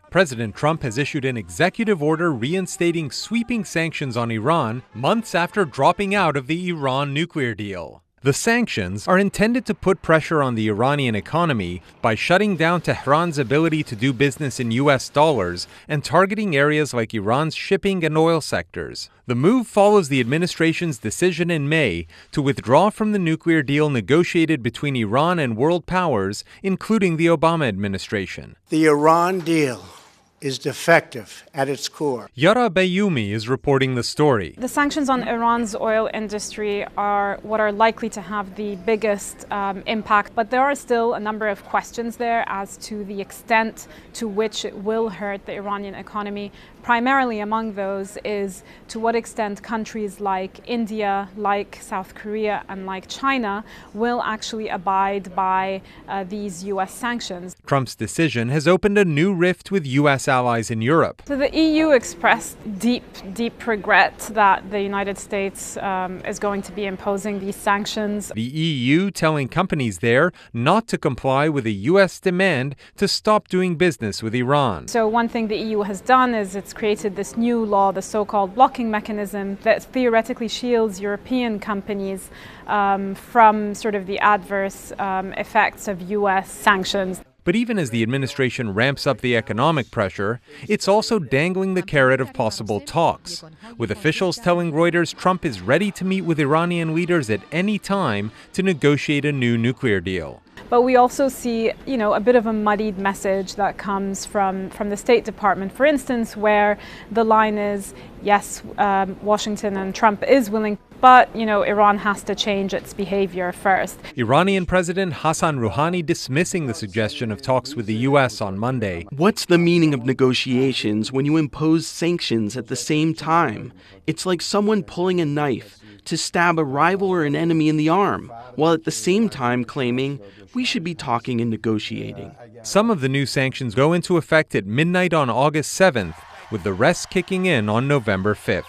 President Trump has issued an executive order reinstating sweeping sanctions on Iran months after dropping out of the Iran nuclear deal. The sanctions are intended to put pressure on the Iranian economy by shutting down Tehran's ability to do business in US dollars and targeting areas like Iran's shipping and oil sectors. The move follows the administration's decision in May to withdraw from the nuclear deal negotiated between Iran and world powers, including the Obama administration. The Iran deal is defective at its core. Yara Bayoumi is reporting the story. The sanctions on Iran's oil industry are what are likely to have the biggest impact, but there are still a number of questions there as to the extent to which it will hurt the Iranian economy. Primarily among those is to what extent countries like India, like South Korea, and like China will actually abide by these US sanctions. Trump's decision has opened a new rift with US allies in Europe. So the EU expressed deep regret that the United States is going to be imposing these sanctions. The EU telling companies there not to comply with a US demand to stop doing business with Iran. So one thing the EU has done is it's created this new law, the so-called blocking mechanism, that theoretically shields European companies from sort of the adverse effects of US sanctions. But even as the administration ramps up the economic pressure, it's also dangling the carrot of possible talks, with officials telling Reuters Trump is ready to meet with Iranian leaders at any time to negotiate a new nuclear deal. But we also see, a bit of a muddied message that comes from the State Department, for instance, where the line is, yes, Washington and Trump is willing, but, Iran has to change its behavior first. Iranian President Hassan Rouhani dismissing the suggestion of talks with the U.S. on Monday. What's the meaning of negotiations when you impose sanctions at the same time? It's like someone pulling a knife to stab a rival or an enemy in the arm, while at the same time claiming we should be talking and negotiating. Some of the new sanctions go into effect at midnight on August 7th, with the rest kicking in on November 5th.